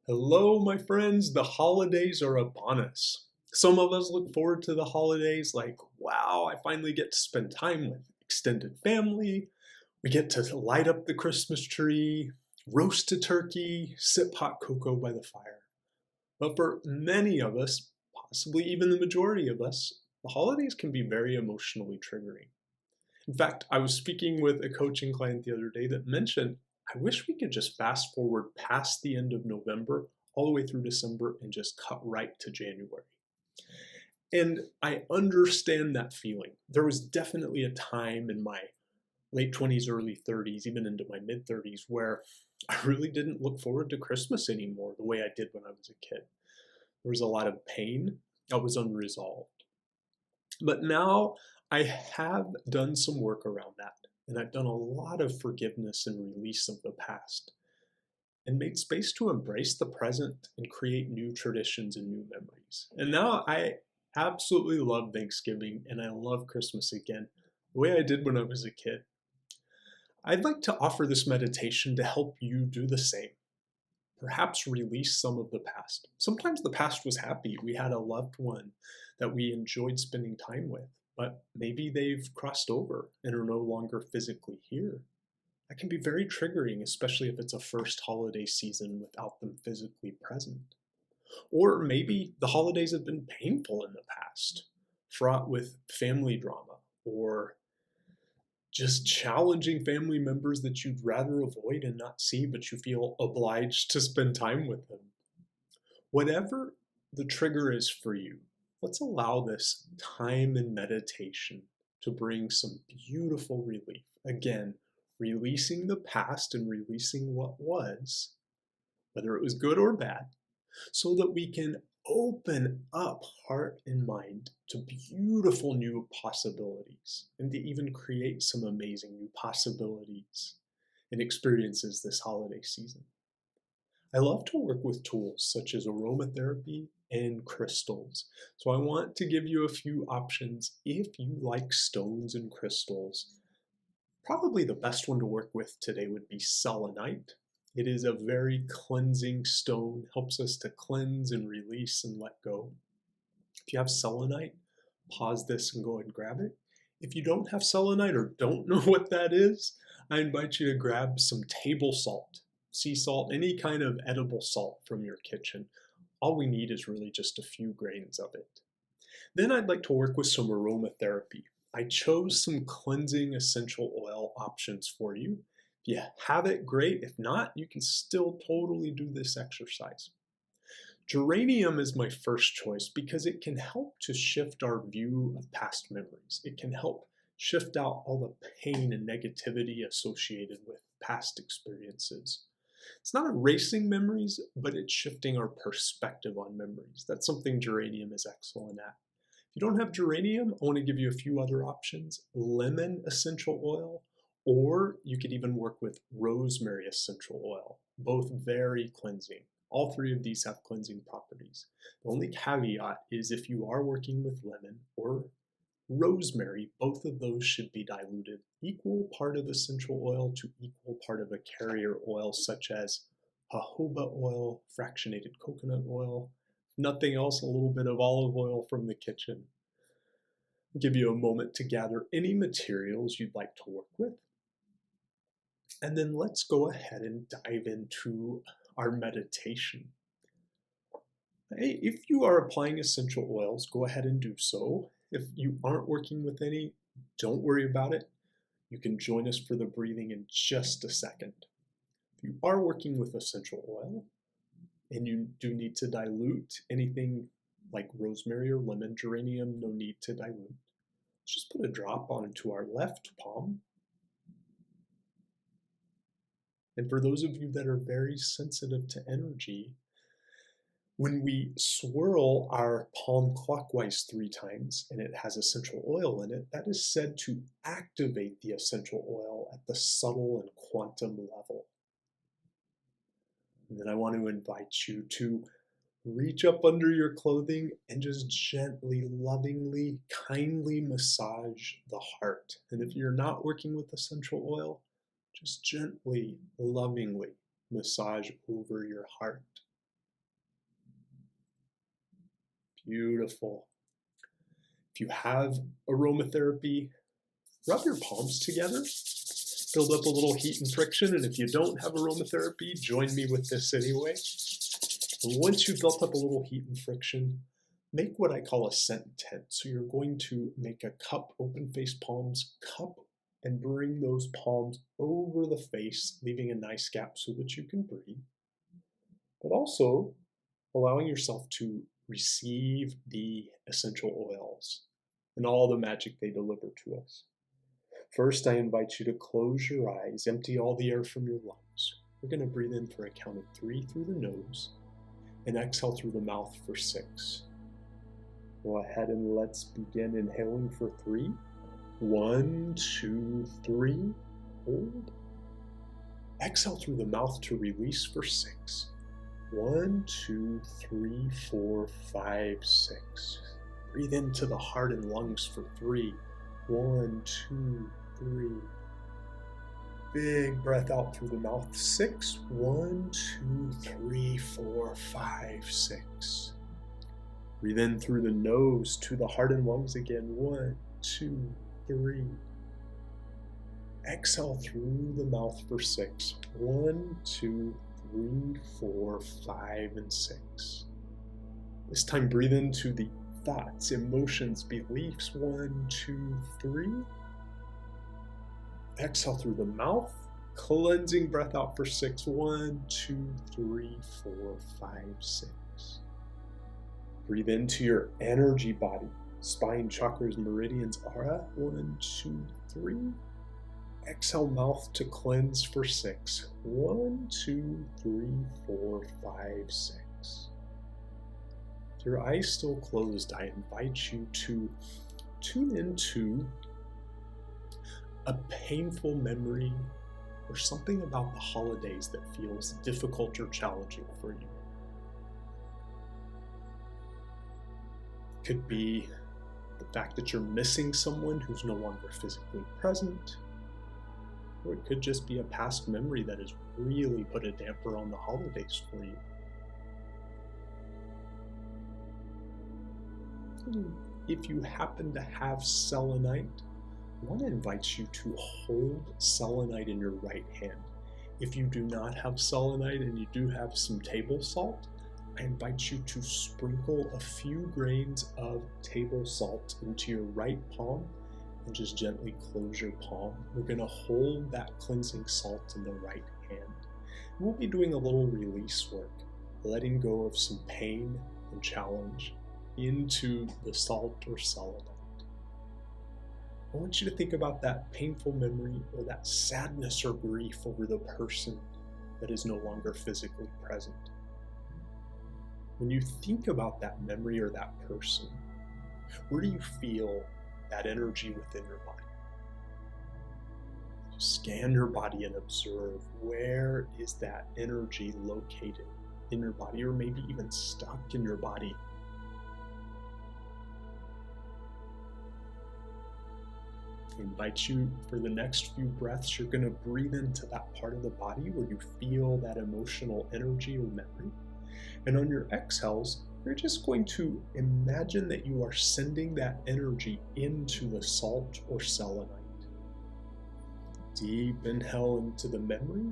Hello, my friends. The holidays are upon us. Some of us look forward to the holidays like, wow, I finally get to spend time with extended family. We get to light up the Christmas tree, roast a turkey, sip hot cocoa by the fire. But for many of us, possibly even the majority of us, the holidays can be very emotionally triggering. In fact, I was speaking with a coaching client the other day that mentioned, I wish we could just fast forward past the end of November, all the way through December, and just cut right to January. And I understand that feeling. There was definitely a time in my late 20s, early 30s, even into my mid 30s, where I really didn't look forward to Christmas anymore the way I did when I was a kid. There was a lot of pain that was unresolved. But now I have done some work around that, and I've done a lot of forgiveness and release of the past, and made space to embrace the present and create new traditions and new memories. And now I absolutely love Thanksgiving and I love Christmas again, the way I did when I was a kid. I'd like to offer this meditation to help you do the same. Perhaps release some of the past. Sometimes the past was happy. We had a loved one that we enjoyed spending time with, but maybe they've crossed over and are no longer physically here. That can be very triggering, especially if it's a first holiday season without them physically present. Or maybe the holidays have been painful in the past, fraught with family drama, or just challenging family members that you'd rather avoid and not see, but you feel obliged to spend time with them. Whatever the trigger is for you, let's allow this time and meditation to bring some beautiful relief. Again, releasing the past and releasing what was, whether it was good or bad, so that we can open up heart and mind to beautiful new possibilities and to even create some amazing new possibilities and experiences this holiday season. I love to work with tools such as aromatherapy and crystals. So I want to give you a few options if you like stones and crystals. Probably the best one to work with today would be selenite. It is a very cleansing stone, helps us to cleanse and release and let go. If you have selenite, pause this and go ahead and grab it. If you don't have selenite or don't know what that is, I invite you to grab some table salt, sea salt, any kind of edible salt from your kitchen. All we need is really just a few grains of it. Then I'd like to work with some aromatherapy. I chose some cleansing essential oil options for you. If you have it, great. If not, you can still totally do this exercise. Geranium is my first choice because it can help to shift our view of past memories. It can help shift out all the pain and negativity associated with past experiences. It's not erasing memories, but it's shifting our perspective on memories. That's something geranium is excellent at. If you don't have geranium, I want to give you a few other options. Lemon essential oil, or you could even work with rosemary essential oil, both very cleansing. All three of these have cleansing properties. The only caveat is if you are working with lemon or rosemary, both of those should be diluted. Equal part of essential oil to equal part of a carrier oil, such as jojoba oil, fractionated coconut oil, nothing else, a little bit of olive oil from the kitchen. I'll give you a moment to gather any materials you'd like to work with. And then let's go ahead and dive into our meditation. Hey, if you are applying essential oils, go ahead and do so. If you aren't working with any, don't worry about it. You can join us for the breathing in just a second. If you are working with essential oil, and you do need to dilute anything like rosemary or lemon, geranium, no need to dilute. Let's just put a drop onto our left palm. And for those of you that are very sensitive to energy, when we swirl our palm clockwise 3 times and it has essential oil in it, that is said to activate the essential oil at the subtle and quantum level. And then I want to invite you to reach up under your clothing and just gently, lovingly, kindly massage the heart. And if you're not working with essential oil, just gently, lovingly massage over your heart. Beautiful. If you have aromatherapy, rub your palms together, build up a little heat and friction, and if you don't have aromatherapy, join me with this anyway. And once you've built up a little heat and friction, make what I call a scent tent. So you're going to make a cup, open-faced palms, cup, and bring those palms over the face, leaving a nice gap so that you can breathe. But also allowing yourself to receive the essential oils and all the magic they deliver to us. First, I invite you to close your eyes, empty all the air from your lungs. We're going to breathe in for a count of 3 through the nose and exhale through the mouth for 6. Go ahead and let's begin inhaling for 3. 1, 2, 3. Hold. Exhale through the mouth to release for 6. 1, 2, 3, 4, 5, 6. Breathe into the heart and lungs for 3. 1, 2, 3. Big breath out through the mouth. 6. 1, 2, 3, 4, 5, 6. Breathe in through the nose to the heart and lungs again. 1, 2, 3. Exhale through the mouth for 6. 1, 2, 3, 4, 5, and 6. This time breathe into the thoughts, emotions, beliefs. 1, 2, 3. Exhale through the mouth, cleansing breath out for 6. 1, 2, 3, 4, 5, 6. Breathe into your energy body, spine, chakras, meridians, aura. 1, 2, 3. Exhale mouth to cleanse for 6. 1, 2, 3, 4, 5, 6. With your eyes still closed, I invite you to tune into a painful memory or something about the holidays that feels difficult or challenging for you. It could be the fact that you're missing someone who's no longer physically present, or it could just be a past memory that has really put a damper on the holidays for you. And if you happen to have selenite, I want to invite you to hold selenite in your right hand. If you do not have selenite and you do have some table salt, I invite you to sprinkle a few grains of table salt into your right palm and just gently close your palm. We're going to hold that cleansing salt in the right hand. We'll be doing a little release work, letting go of some pain and challenge into the salt or selenite. I want you to think about that painful memory or that sadness or grief over the person that is no longer physically present. When you think about that memory or that person, where do you feel that energy within your body? Scan your body and observe, where is that energy located in your body, or maybe even stuck in your body? I invite you for the next few breaths, you're going to breathe into that part of the body where you feel that emotional energy or memory. And on your exhales, you're just going to imagine that you are sending that energy into the salt or selenite. Deep inhale into the memory,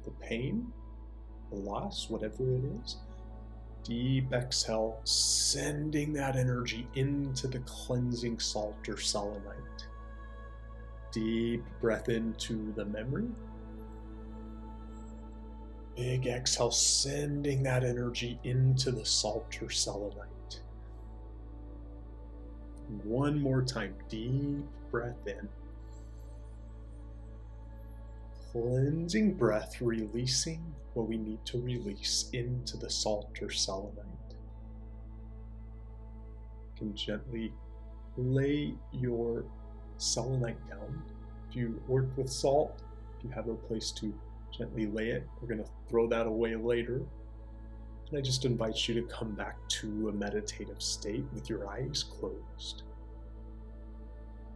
the pain, the loss, whatever it is. Deep exhale, sending that energy into the cleansing salt or selenite. Deep breath into the memory. Big exhale, sending that energy into the salt or selenite. One more time, deep breath in. Cleansing breath, releasing what we need to release into the salt or selenite. You can gently lay your selenite down. If you work with salt, if you have a place to gently lay it, we're going to throw that away later. And I just invite you to come back to a meditative state with your eyes closed.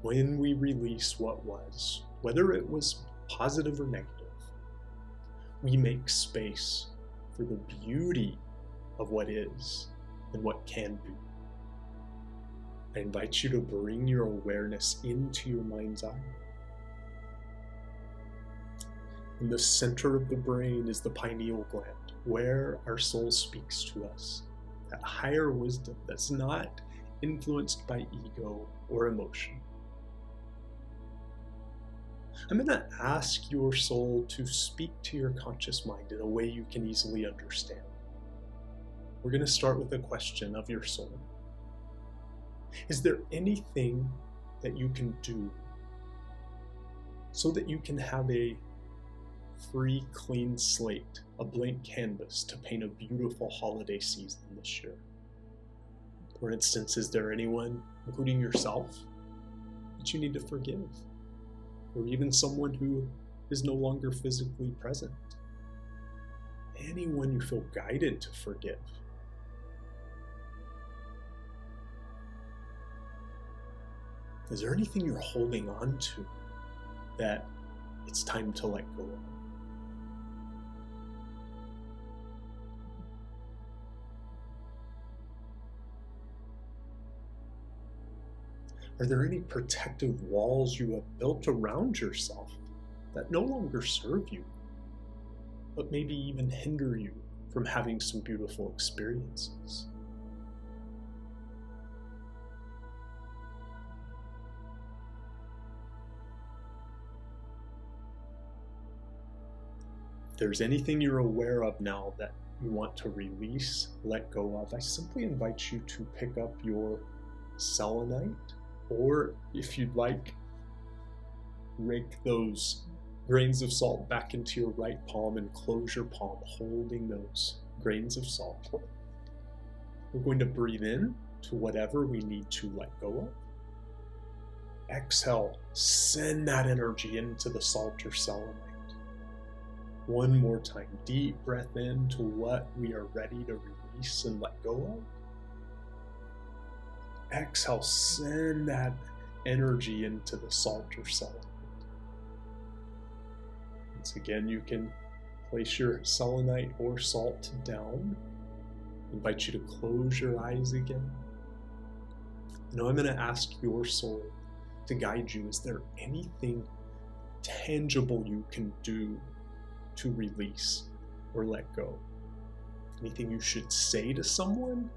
When we release what was, whether it was positive or negative, we make space for the beauty of what is and what can be. I invite you to bring your awareness into your mind's eye. In the center of the brain is the pineal gland, where our soul speaks to us. That higher wisdom that's not influenced by ego or emotion. I'm going to ask your soul to speak to your conscious mind in a way you can easily understand. We're going to start with a question of your soul. Is there anything that you can do so that you can have a free, clean slate, a blank canvas to paint a beautiful holiday season this year? For instance, is there anyone, including yourself, that you need to forgive? Or even someone who is no longer physically present? Anyone you feel guided to forgive? Is there anything you're holding on to that it's time to let go of? Are there any protective walls you have built around yourself that no longer serve you, but maybe even hinder you from having some beautiful experiences? If there's anything you're aware of now that you want to release, let go of, I simply invite you to pick up your selenite, or if you'd like, rake those grains of salt back into your right palm and close your palm, holding those grains of salt. We're going to breathe in to whatever we need to let go of. Exhale, send that energy into the salt or selenite. One more time, deep breath in to what we are ready to release and let go of. Exhale, send that energy into the salt or selenite. Once again, you can place your selenite or salt down. I invite you to close your eyes again. Now I'm going to ask your soul to guide you. Is there anything tangible you can do to release or let go? Anything you should say to someone?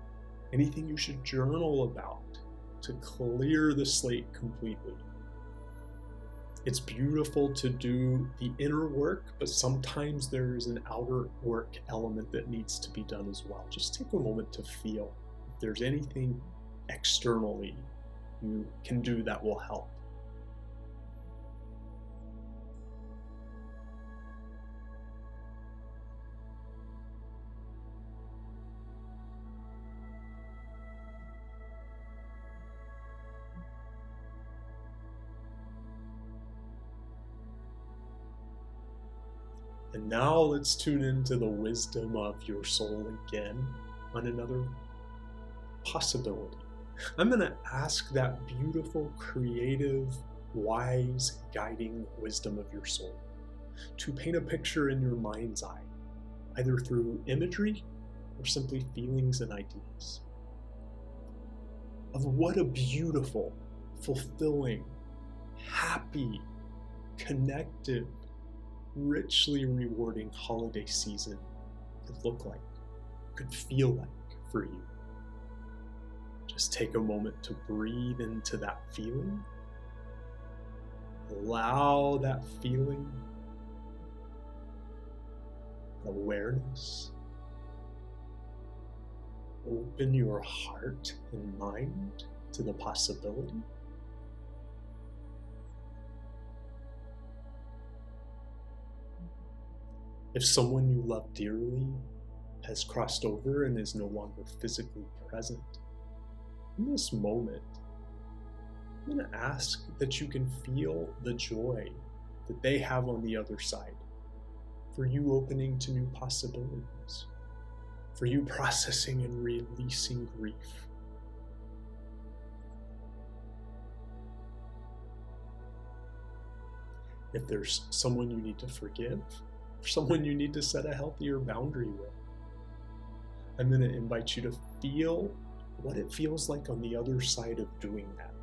Anything you should journal about to clear the slate completely? It's beautiful to do the inner work, but sometimes there's an outer work element that needs to be done as well. Just take a moment to feel if there's anything externally you can do that will help. And now let's tune into the wisdom of your soul again on another possibility. I'm going to ask that beautiful, creative, wise, guiding wisdom of your soul to paint a picture in your mind's eye, either through imagery or simply feelings and ideas, of what a beautiful, fulfilling, happy, connected, richly rewarding holiday season could look like, could feel like for you. Just take a moment to breathe into that feeling. Allow that feeling, awareness. Open your heart and mind to the possibility. If someone you love dearly has crossed over and is no longer physically present, in this moment, I'm going to ask that you can feel the joy that they have on the other side, for you opening to new possibilities, for you processing and releasing grief. If there's someone you need to forgive, or someone you need to set a healthier boundary with, I'm going to invite you to feel what it feels like on the other side of doing that.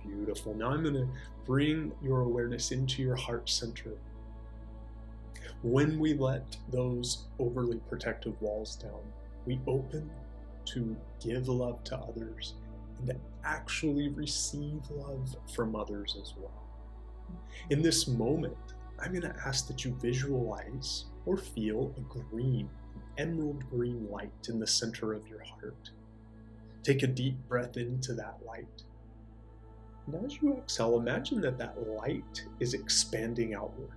Beautiful. Now I'm going to bring your awareness into your heart center. When we let those overly protective walls down, we open to give love to others and to actually receive love from others as well. In this moment, I'm going to ask that you visualize or feel a green, emerald green light in the center of your heart. Take a deep breath into that light. And as you exhale, imagine that that light is expanding outward.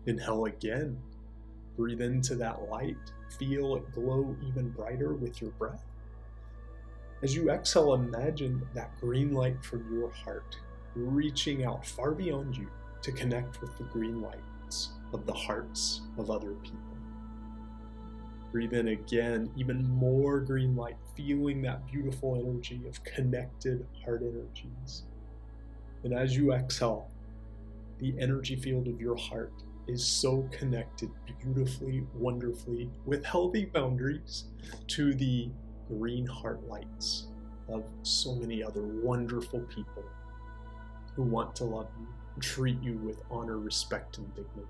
Inhale again. Breathe into that light. Feel it glow even brighter with your breath. As you exhale, imagine that green light from your heart reaching out far beyond you to connect with the green lights of the hearts of other people. Breathe in again, even more green light, feeling that beautiful energy of connected heart energies. And as you exhale, the energy field of your heart is so connected beautifully, wonderfully, with healthy boundaries to the green heart lights of so many other wonderful people who want to love you and treat you with honor, respect, and dignity.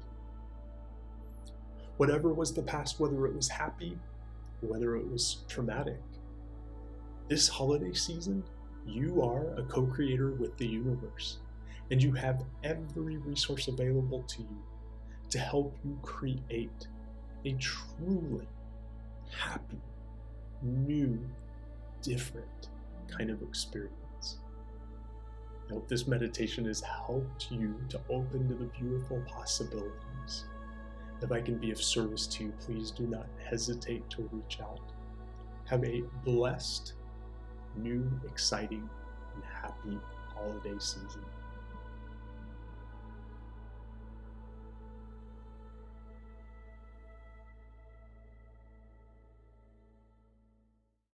Whatever was the past, whether it was happy, whether it was traumatic, this holiday season, you are a co-creator with the universe, and you have every resource available to you to help you create a truly happy, new, different kind of experience. I hope this meditation has helped you to open to the beautiful possibilities. If I can be of service to you, please do not hesitate to reach out. Have a blessed, new, exciting, and happy holiday season.